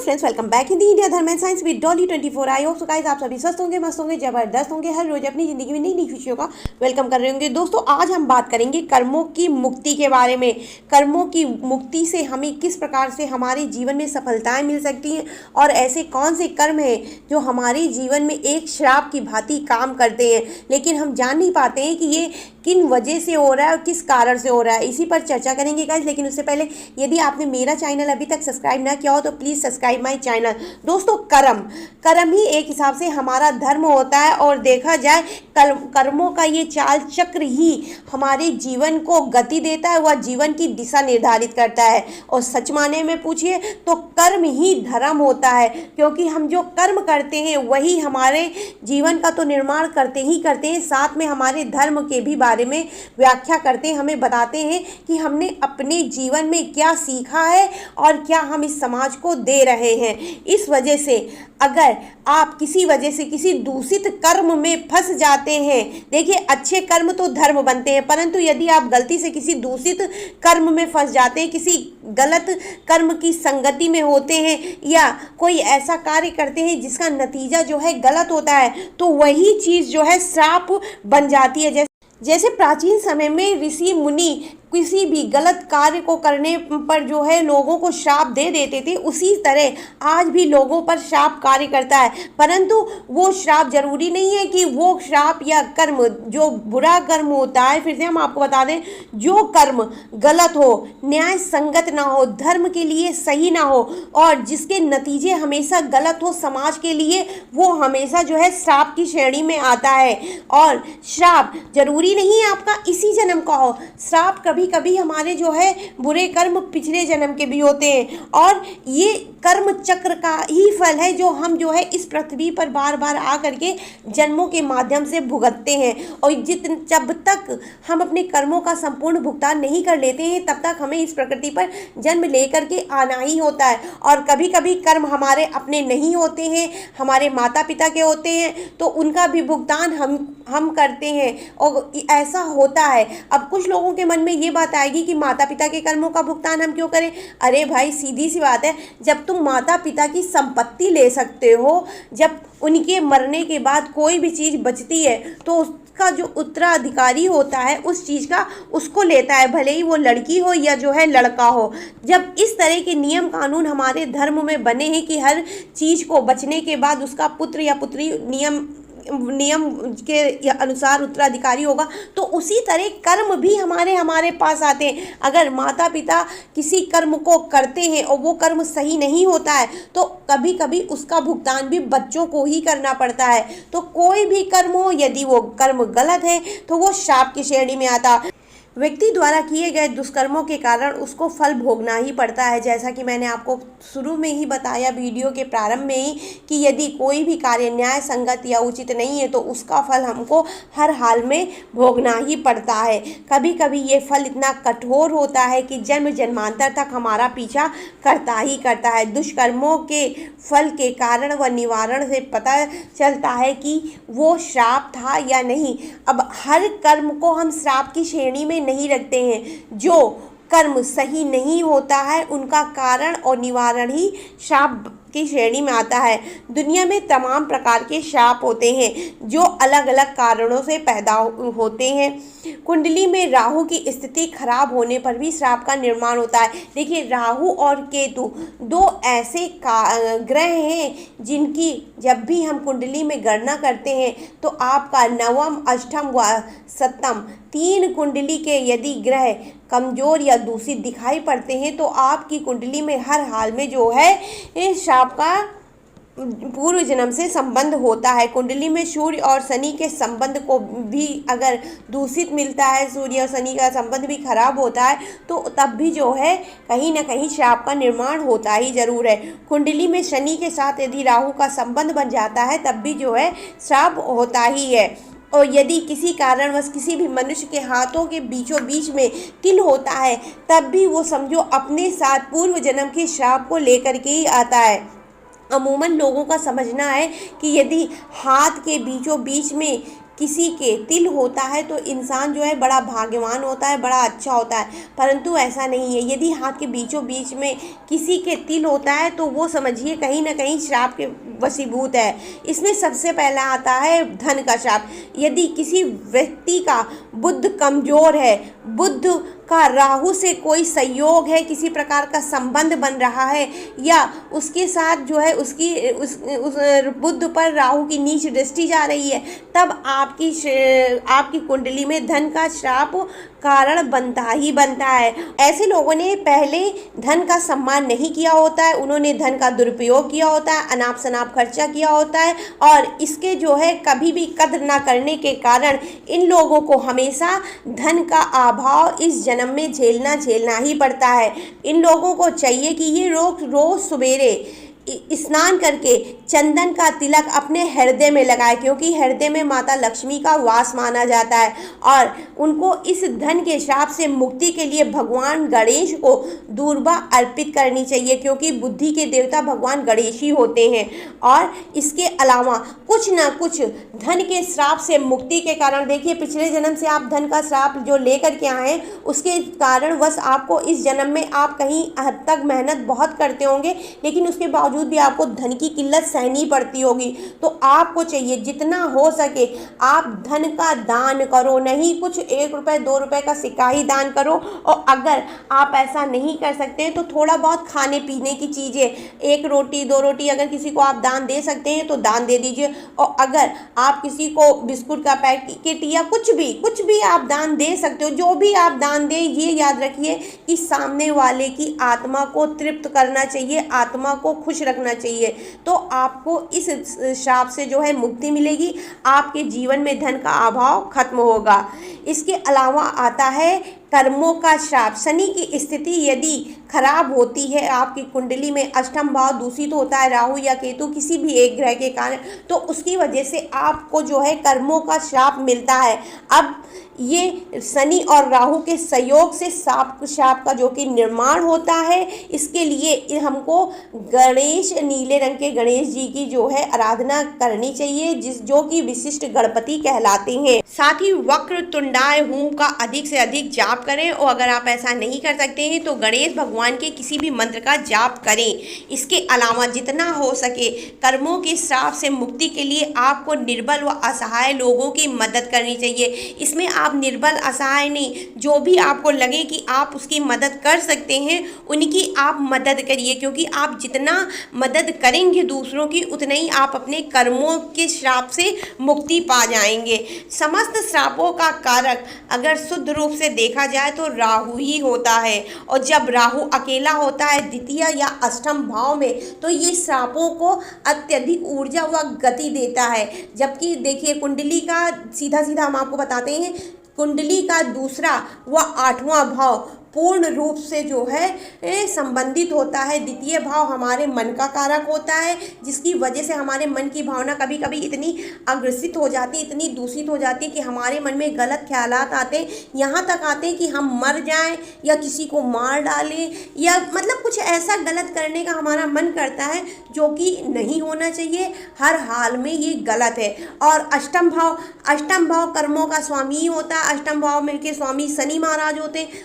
Friends, welcome back in the India Dharma and science with Dolly 24। I hope so guys आप सभी स्वस्थ होंगे, मस्त होंगे, जबरदस्त होंगे, हर रोज अपनी जिंदगी में नई नई खुशियों का वेलकम कर रहे होंगे। दोस्तों, आज हम बात करेंगे कर्मों की मुक्ति के बारे में। कर्मों की मुक्ति से हमें किस प्रकार से हमारे जीवन में सफलताएं मिल सकती हैं और ऐसे कौन से कर्म हैं जो हमारे जीवन में एक श्राप की भांति काम करते हैं, लेकिन हम जान नहीं पाते हैं कि ये किन वजह से हो रहा है और किस कारण से हो रहा है। इसी पर चर्चा करेंगे गाइस, लेकिन उससे पहले यदि आपने मेरा चैनल अभी तक सब्सक्राइब ना किया हो तो प्लीज़ सब्सक्राइब माय चैनल। दोस्तों, कर्म ही एक हिसाब से हमारा धर्म होता है और देखा जाए कर्मों का ये चाल चक्र ही हमारे जीवन को गति देता है, वह जीवन की दिशा निर्धारित करता है। और सच माने में पूछिए तो कर्म ही धर्म होता है, क्योंकि हम जो कर्म करते हैं वही हमारे जीवन का तो निर्माण करते ही करते हैं, साथ में हमारे धर्म के भी बारे में व्याख्या करते हैं, हमें बताते हैं कि हमने अपने जीवन में क्या सीखा है और क्या हम इस समाज को दे रहे हैं। इस वजह से अगर आप किसी वजह से किसी दूषित कर्म में फंस जाते हैं, देखिए अच्छे कर्म तो धर्म बनते हैं, परंतु यदि आप गलती से किसी दूषित कर्म में फंस जाते हैं, किसी गलत कर्म की संगति में होते हैं या कोई ऐसा कार्य करते हैं जिसका नतीजा जो है गलत होता है, तो वही चीज़ जो है श्राप बन जाती है। जैसे प्राचीन समय में ऋषि मुनि किसी भी गलत कार्य को करने पर जो है लोगों को श्राप दे देते थे, उसी तरह आज भी लोगों पर श्राप कार्य करता है। परंतु वो श्राप जरूरी नहीं है कि वो श्राप या कर्म जो बुरा कर्म होता है, फिर से हम आपको बता दें, जो कर्म गलत हो, न्याय संगत ना हो, धर्म के लिए सही ना हो और जिसके नतीजे हमेशा गलत हो समाज के लिए, वो हमेशा जो है श्राप की श्रेणी में आता है। और श्राप जरूरी नहीं है आपका इसी जन्म का हो, श्राप कभी कभी हमारे जो है बुरे कर्म पिछले जन्म के भी होते हैं और ये कर्म चक्र का ही फल है जो हम जो है इस पृथ्वी पर बार बार आ करके जन्मों के माध्यम से भुगतते हैं। और जब तक हम अपने कर्मों का संपूर्ण भुगतान नहीं कर लेते हैं तब तक हमें इस प्रकृति पर जन्म लेकर के आना ही होता है। और कभी कभी कर्म हमारे अपने नहीं होते हैं, हमारे माता पिता के होते हैं, तो उनका भी भुगतान हम करते हैं और ऐसा होता है। अब कुछ लोगों के मन में ये बात आएगी कि माता पिता के कर्मों का भुगतान हम क्यों करें। अरे भाई, सीधी सी बात है, जब तुम माता पिता की संपत्ति ले सकते हो, जब उनके मरने के बाद कोई भी चीज़ बचती है तो उसका जो उत्तराधिकारी होता है उस चीज़ का उसको लेता है, भले ही वो लड़की हो या जो है लड़का हो। जब इस तरह के नियम कानून हमारे धर्म में बने हैं कि हर चीज़ को बचने के बाद उसका पुत्र या पुत्री नियम के अनुसार उत्तराधिकारी होगा, तो उसी तरह कर्म भी हमारे पास आते हैं। अगर माता पिता किसी कर्म को करते हैं और वो कर्म सही नहीं होता है तो कभी कभी उसका भुगतान भी बच्चों को ही करना पड़ता है। तो कोई भी कर्म हो, यदि वो कर्म गलत है तो वो श्राप की श्रेणी में आता। व्यक्ति द्वारा किए गए दुष्कर्मों के कारण उसको फल भोगना ही पड़ता है। जैसा कि मैंने आपको शुरू में ही बताया वीडियो के प्रारंभ में ही कि यदि कोई भी कार्य न्याय संगत या उचित नहीं है तो उसका फल हमको हर हाल में भोगना ही पड़ता है। कभी कभी ये फल इतना कठोर होता है कि जन्म जन्मांतर तक हमारा पीछा करता ही करता है। दुष्कर्मों के फल के कारण व निवारण से पता चलता है कि वो श्राप था या नहीं। अब हर कर्म को हम श्राप की श्रेणी में नहीं रखते हैं। जो कर्म सही नहीं होता है उनका कारण और निवारण ही श्राप की श्रेणी में आता है। दुनिया में तमाम प्रकार के श्राप होते हैं जो अलग अलग कारणों से पैदा होते हैं। कुंडली में राहु की स्थिति खराब होने पर भी श्राप का निर्माण होता है। देखिए, राहु और केतु दो ऐसे ग्रह हैं जिनकी जब भी हम कुंडली में गणना करते हैं तो आपका नवम, अष्टम व सप्तम तीन कुंडली के यदि ग्रह कमजोर या दूषित दिखाई पड़ते हैं तो आपकी कुंडली में हर हाल में जो है श्राप का पूर्व जन्म से संबंध होता है। कुंडली में सूर्य और शनि के संबंध को भी अगर दूषित मिलता है, सूर्य और शनि का संबंध भी खराब होता है, तो तब भी जो है कहीं ना कहीं श्राप का निर्माण होता ही जरूर है। कुंडली में शनि के साथ यदि राहु का संबंध बन जाता है तब भी जो है श्राप होता ही है। और यदि किसी कारणवश किसी भी मनुष्य के हाथों के बीचों बीच में तिल होता है तब भी वो समझो अपने साथ पूर्व जन्म के श्राप को लेकर के ही आता है। अमूमन लोगों का समझना है कि यदि हाथ के बीचों बीच में किसी के तिल होता है तो इंसान जो है बड़ा भाग्यवान होता है, बड़ा अच्छा होता है, परंतु ऐसा नहीं है। यदि हाथ के बीचों बीच में किसी के तिल होता है तो वो समझिए कहीं ना कहीं श्राप के वशीभूत है। इसमें सबसे पहला आता है धन का श्राप। यदि किसी व्यक्ति का बुद्ध कमजोर है, बुद्ध का राहु से कोई संयोग है, किसी प्रकार का संबंध बन रहा है, या उसके साथ जो है उस बुद्ध पर राहु की नीच दृष्टि जा रही है, तब आपकी कुंडली में धन का श्राप कारण बनता ही बनता है। ऐसे लोगों ने पहले धन का सम्मान नहीं किया होता है, उन्होंने धन का दुरुपयोग किया होता है, अनाप शनाप खर्चा किया होता है, और इसके जो है कभी भी कद्र ना करने के कारण इन लोगों को हमेशा धन का अभाव इस जन्म में झेलना ही पड़ता है। इन लोगों को चाहिए कि ये रोज सवेरे स्नान करके चंदन का तिलक अपने हृदय में लगाए, क्योंकि हृदय में माता लक्ष्मी का वास माना जाता है, और उनको इस धन के श्राप से मुक्ति के लिए भगवान गणेश को दूर्वा अर्पित करनी चाहिए, क्योंकि बुद्धि के देवता भगवान गणेश ही होते हैं। और इसके अलावा कुछ ना कुछ धन के श्राप से मुक्ति के कारण, देखिए पिछले जन्म से आप धन का श्राप जो लेकर के आए हैं उसके कारण बस आपको इस जन्म में आप कहीं हद तक मेहनत बहुत करते होंगे, लेकिन उसके बावजूद भी आपको धन की किल्लत सहनी पड़ती होगी। तो आपको चाहिए जितना हो सके आप धन का दान करो, नहीं कुछ 1 रुपये 2 रुपये का सिक्का ही दान करो। और अगर आप ऐसा नहीं कर सकते हैं तो थोड़ा बहुत खाने पीने की चीज़ें, 1 रोटी 2 रोटी अगर किसी को आप दान दे सकते हैं तो दान दे दीजिए। और अगर आप किसी को बिस्कुट का पैकेट या कुछ भी आप दान दे सकते हो, जो भी आप दान दें, ये याद रखिए कि सामने वाले की आत्मा को तृप्त करना चाहिए, आत्मा को खुश रखना चाहिए, तो आपको इस श्राप से जो है मुक्ति मिलेगी, आपके जीवन में धन का अभाव खत्म होगा। इसके अलावा आता है कर्मों का श्राप। शनि की स्थिति यदि खराब होती है, आपकी कुंडली में अष्टम भाव दूषित होता है राहु या केतु किसी भी एक ग्रह के कारण, तो उसकी वजह से आपको जो है कर्मों का श्राप मिलता है। अब ये शनि और राहु के संयोग से श्राप का जो कि निर्माण होता है, इसके लिए हमको गणेश, नीले रंग के गणेश जी की जो है आराधना करनी चाहिए, जो कि विशिष्ट गणपति कहलाते हैं। साथ ही वक्र तुंडाय होम का अधिक से अधिक जाप करें, और अगर आप ऐसा नहीं कर सकते हैं तो गणेश भगवान के किसी भी मंत्र का जाप करें। इसके अलावा जितना हो सके कर्मों के श्राप से मुक्ति के लिए आपको निर्बल व असहाय लोगों की मदद करनी चाहिए। इसमें आप निर्बल असहाय नहीं, जो भी आपको लगे कि आप उसकी मदद कर सकते हैं उनकी आप मदद करिए, क्योंकि आप जितना मदद करेंगे दूसरों की उतना ही आप अपने कर्मों के श्राप से मुक्ति पा जाएंगे। समस्त श्रापों का कारक अगर शुद्ध रूप से देखा जाए तो राहु ही होता है, और जब राहु अकेला होता है द्वितीय या अष्टम भाव में तो ये श्रापों को अत्यधिक ऊर्जा व गति देता है। जबकि देखिए कुंडली का सीधा हम आपको बताते हैं, कुंडली का दूसरा व 8वां भाव पूर्ण रूप से जो है संबंधित होता है। द्वितीय भाव हमारे मन का कारक होता है, जिसकी वजह से हमारे मन की भावना कभी कभी इतनी अग्रसित हो जाती, इतनी दूषित हो जाती कि हमारे मन में गलत ख्यालात आते, यहाँ तक आते कि हम मर जाएं या किसी को मार डालें, या मतलब कुछ ऐसा गलत करने का हमारा मन करता है जो कि नहीं होना चाहिए। हर हाल में ये गलत है। और अष्टम भाव कर्मों का स्वामी ही होता है। अष्टम भाव में के स्वामी शनि महाराज होते हैं।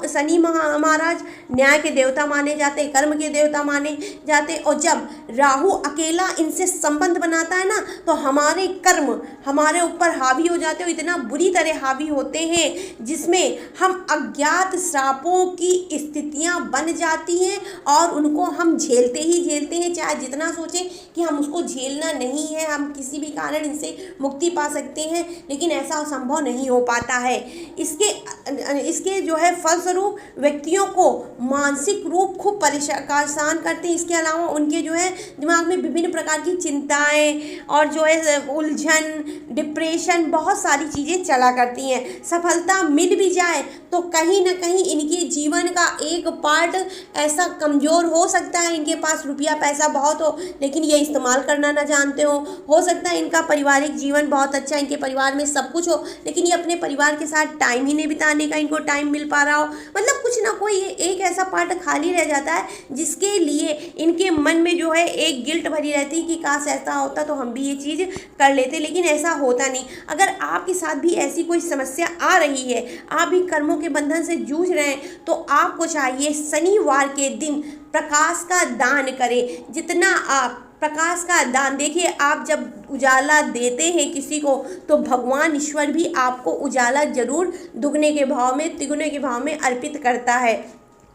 शनि महाराज न्याय के देवता माने जाते, कर्म के देवता माने जाते, और जब राहु अकेला इनसे संबंध बनाता है ना तो हमारे कर्म हमारे ऊपर हावी हो जाते हैं, इतना बुरी तरह हावी होते हैं जिसमें हम अज्ञात श्रापों की स्थितियां बन जाती हैं और उनको हम झेलते हैं, चाहे जितना सोचें कि हम उसको झेलना नहीं है, हम किसी भी कारण इनसे मुक्ति पा सकते हैं, लेकिन ऐसा संभव नहीं हो पाता है। इसके जो है फलस्वरूप व्यक्तियों को मानसिक रूप खूब परेशान करते हैं। इसके अलावा उनके जो है दिमाग में विभिन्न प्रकार की चिंताएं और जो है उलझन, डिप्रेशन, बहुत सारी चीज़ें चला करती हैं। सफलता मिल भी जाए तो कहीं ना कहीं इनके जीवन का एक पार्ट ऐसा कमज़ोर हो सकता है, इनके पास रुपया पैसा बहुत हो लेकिन ये इस्तेमाल करना ना जानते हो सकता है इनका पारिवारिक जीवन बहुत अच्छा, इनके परिवार में सब कुछ हो लेकिन ये अपने परिवार के साथ टाइम ही नहीं बिताने का इनको टाइम मिल पा रहा हो, मतलब कुछ ना कोई एक ऐसा पार्ट खाली रह जाता है जिसके लिए इनके मन में जो है एक गिल्ट भरी रहती है कि काश ऐसा होता तो हम भी ये चीज़ कर लेते, लेकिन ऐसा होता नहीं। अगर आपके साथ भी ऐसी कोई समस्या आ रही है, आप भी कर्मों के बंधन से जूझ रहे हैं, तो आपको चाहिए शनिवार के दिन प्रकाश का दान करें। जितना आप प्रकाश का दान, देखिए आप जब उजाला देते हैं किसी को तो भगवान ईश्वर भी आपको उजाला जरूर दुगने के भाव में, तिगुने के भाव में अर्पित करता है।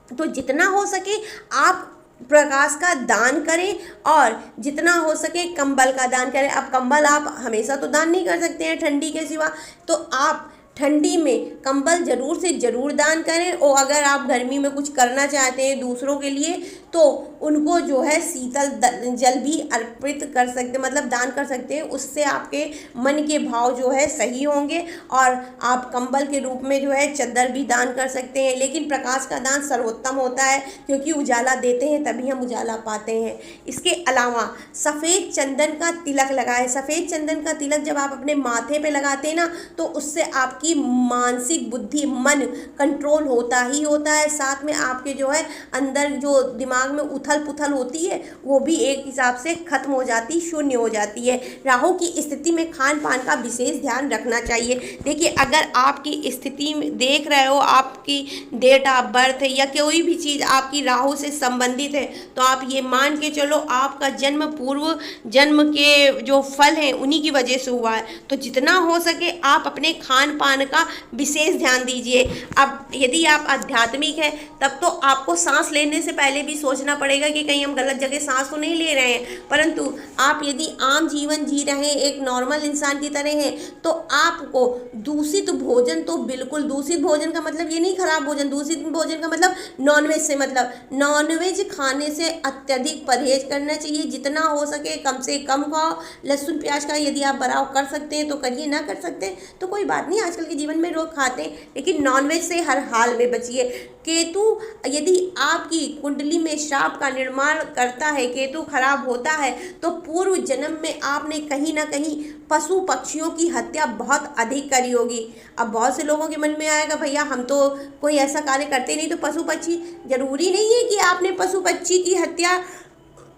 तो जितना हो सके आप प्रकाश का दान करें और जितना हो सके कंबल का दान करें। अब कंबल आप हमेशा तो दान नहीं कर सकते हैं ठंडी के सिवा, तो आप ठंडी में कंबल जरूर से ज़रूर दान करें। और अगर आप गर्मी में कुछ करना चाहते हैं दूसरों के लिए तो उनको जो है शीतल जल भी अर्पित कर सकते, मतलब दान कर सकते हैं। उससे आपके मन के भाव जो है सही होंगे और आप कंबल के रूप में जो है चद्दर भी दान कर सकते हैं। लेकिन प्रकाश का दान सर्वोत्तम होता है क्योंकि उजाला देते हैं तभी हम उजाला पाते हैं। इसके अलावा सफ़ेद चंदन का तिलक लगाएं। सफ़ेद चंदन का तिलक जब आप अपने माथे पे लगाते हैं ना तो उससे आपकी मानसिक बुद्धि, मन कंट्रोल होता ही होता है। साथ में आपके जो है अंदर जो दिमाग में उथल पुथल होती है वो भी एक हिसाब से खत्म हो जाती, शून्य हो जाती है। राहु की स्थिति में खान पान का विशेष ध्यान रखना चाहिए। देखिए अगर आपकी स्थिति में देख रहे हो, आपकी डेट ऑफ बर्थ है या कोई भी चीज़ आपकी राहु से संबंधित है, तो आप ये मान के चलो आपका जन्म पूर्व जन्म के जो फल हैं उन्हीं की वजह से हुआ है। तो जितना हो सके आप अपने खान पान का विशेष ध्यान दीजिए। अब यदि आप आध्यात्मिक है तब तो आपको सांस लेने से पहले भी सोचना पड़ेगा कि कहीं हम गलत जगह सांस तो नहीं ले रहे हैं। परंतु आप यदि आम जीवन जी रहे हैं, एक नॉर्मल इंसान की तरह हैं, तो आपको दूषित भोजन, तो बिल्कुल दूषित भोजन का मतलब ये नहीं खराब भोजन, दूषित भोजन का मतलब नॉनवेज से, मतलब नॉनवेज खाने से अत्यधिक परहेज करना चाहिए। जितना हो सके कम से कम खाओ। लहसुन प्याज का यदि आप बराव कर सकते हैं तो करिए, ना कर सकते तो कोई बात नहीं, आजकल के जीवन में लोग खाते हैं, लेकिन नॉनवेज से हर हाल में बचिए। केतु यदि आपकी कुंडली में श्राप का निर्माण करता है, केतु खराब होता है, तो पूर्व जन्म में आपने कहीं ना कहीं पशु पक्षियों की हत्या बहुत अधिक करी होगी। अब बहुत से लोगों के मन में आएगा भैया हम तो कोई ऐसा कार्य करते नहीं, तो पशु पक्षी, जरूरी नहीं है कि आपने पशु पक्षी की हत्या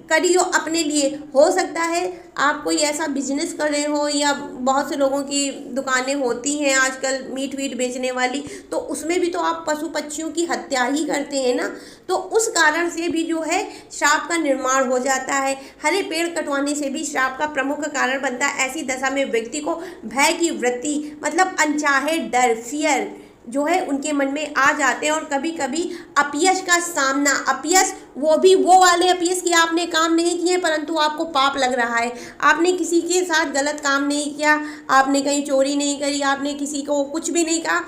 करी हो अपने लिए। हो सकता है आप कोई ऐसा बिजनेस कर रहे हो, या बहुत से लोगों की दुकानें होती हैं आजकल मीट वीट बेचने वाली, तो उसमें भी तो आप पशु पक्षियों की हत्या ही करते हैं ना, तो उस कारण से भी जो है श्राप का निर्माण हो जाता है। हरे पेड़ कटवाने से भी श्राप का प्रमुख कारण बनता है। ऐसी दशा में व्यक्ति को भय की वृत्ति, मतलब अनचाहे डर, फियर जो है उनके मन में आ जाते हैं। और कभी कभी अपयश का सामना, अपयश वो भी वो वाले अपयश कि आपने काम नहीं किए परंतु आपको पाप लग रहा है, आपने किसी के साथ गलत काम नहीं किया, आपने कहीं चोरी नहीं करी, आपने किसी को कुछ भी नहीं कहा,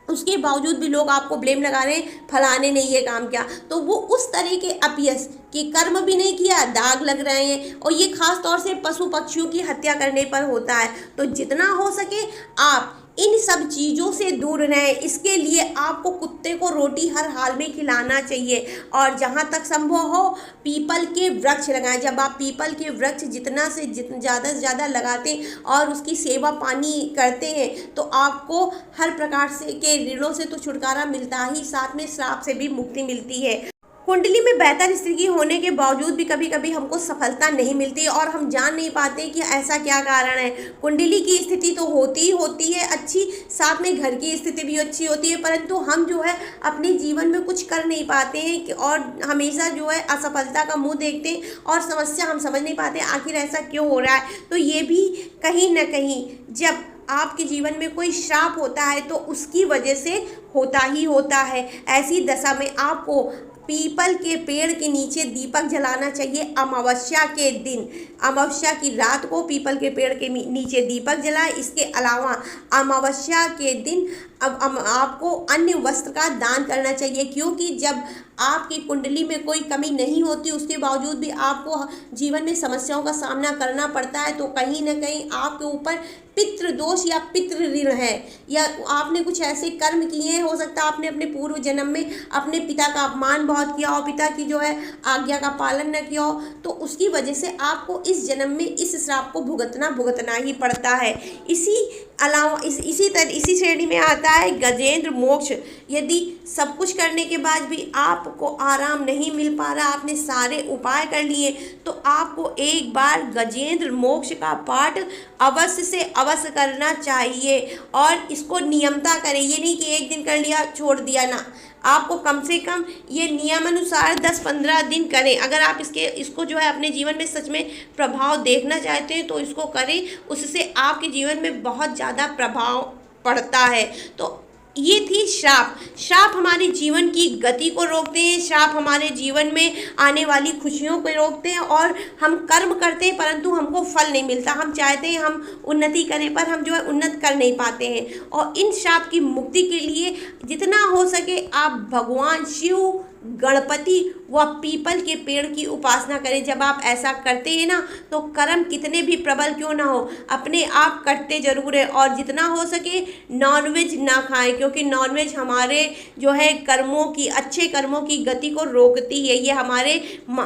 उसके बावजूद भी लोग आपको ब्लेम लगा रहे हैं फलाने ने ये काम किया, तो वो उस तरह के अपयश कि कर्म भी नहीं किया, दाग लग रहे हैं। और ये खास तौर से पशु पक्षियों की हत्या करने पर होता है। तो जितना हो सके आप इन सब चीज़ों से दूर रहें। इसके लिए आपको कुत्ते को रोटी हर हाल में खिलाना चाहिए और जहाँ तक संभव हो पीपल के वृक्ष लगाएं। जब आप पीपल के वृक्ष जितना से ज़्यादा लगाते हैं और उसकी सेवा पानी करते हैं तो आपको हर प्रकार से के ऋणों से तो छुटकारा मिलता ही, साथ में श्राप से भी मुक्ति मिलती है। कुंडली में बेहतर स्थिति होने के बावजूद भी कभी कभी हमको सफलता नहीं मिलती और हम जान नहीं पाते कि ऐसा क्या कारण है। कुंडली की स्थिति तो होती है अच्छी, साथ में घर की स्थिति भी अच्छी होती है, परंतु हम जो है अपने जीवन में कुछ कर नहीं पाते हैं और हमेशा जो है असफलता का मुंह देखते हैं और समस्या हम समझ नहीं पाते आखिर ऐसा क्यों हो रहा है। तो ये भी कहीं ना कहीं जब आपके जीवन में कोई श्राप होता है तो उसकी वजह से होता ही होता है। ऐसी दशा में आपको पीपल के पेड़ के नीचे दीपक जलाना चाहिए। अमावस्या के दिन, अमावस्या की रात को पीपल के पेड़ के नीचे दीपक जलाएं। इसके अलावा अमावस्या के दिन अब आपको अन्य वस्त्र का दान करना चाहिए, क्योंकि जब आपकी कुंडली में कोई कमी नहीं होती उसके बावजूद भी आपको जीवन में समस्याओं का सामना करना पड़ता है, तो कहीं ना कहीं आपके ऊपर पितृ दोष या पितृ ऋण है, या आपने कुछ ऐसे कर्म किए हैं, हो सकता है आपने अपने पूर्व जन्म में अपने पिता का अपमान बहुत किया हो, पिता की जो है आज्ञा का पालन न किया हो, तो उसकी वजह से आपको इस जन्म में इस श्राप को भुगतना ही पड़ता है। इसी अलावा इसी श्रेणी में आता है गजेंद्र मोक्ष। यदि सब कुछ करने के बाद भी आपको आराम नहीं मिल पा रहा, आपने सारे उपाय कर लिए, तो आपको एक बार गजेंद्र मोक्ष का पाठ अवश्य से अवश्य करना चाहिए और इसको नियमता करें। ये नहीं कि एक दिन कर लिया छोड़ दिया ना, आपको कम से कम ये नियमानुसार 10-15 दिन करें। अगर आप इसको जो है अपने जीवन में सच में प्रभाव देखना चाहते हैं तो इसको करें, उससे आपके जीवन में बहुत ज़्यादा प्रभाव पड़ता है। तो ये थी श्राप। श्राप हमारे जीवन की गति को रोकते हैं, श्राप हमारे जीवन में आने वाली खुशियों को रोकते हैं और हम कर्म करते हैं परंतु हमको फल नहीं मिलता। हम चाहते हैं हम उन्नति करें पर हम जो है उन्नत कर नहीं पाते हैं। और इन श्राप की मुक्ति के लिए जितना हो सके आप भगवान शिव, गणपति व पीपल के पेड़ की उपासना करें। जब आप ऐसा करते हैं ना तो कर्म कितने भी प्रबल क्यों ना हो अपने आप कटते जरूर है। और जितना हो सके नॉनवेज ना खाएं, क्योंकि नॉनवेज हमारे जो है कर्मों की, अच्छे कर्मों की गति को रोकती है, ये हमारे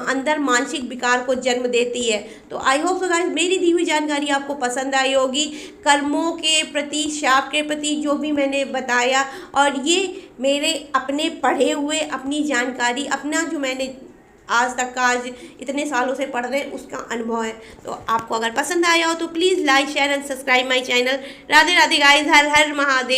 अंदर मानसिक विकार को जन्म देती है। तो आई होप सो गाइस मेरी दी हुई जानकारी आपको पसंद आई होगी, कर्मों के प्रति, शाप के प्रति जो भी मैंने बताया, और ये मेरे अपने पढ़े हुए, अपनी जानकारी, अपना जो मैंने आज तक का, आज इतने सालों से पढ़ रहे हैं उसका अनुभव है। तो आपको अगर पसंद आया हो तो please like share and subscribe my channel. Radhe Radhe guys, her her Mahadev.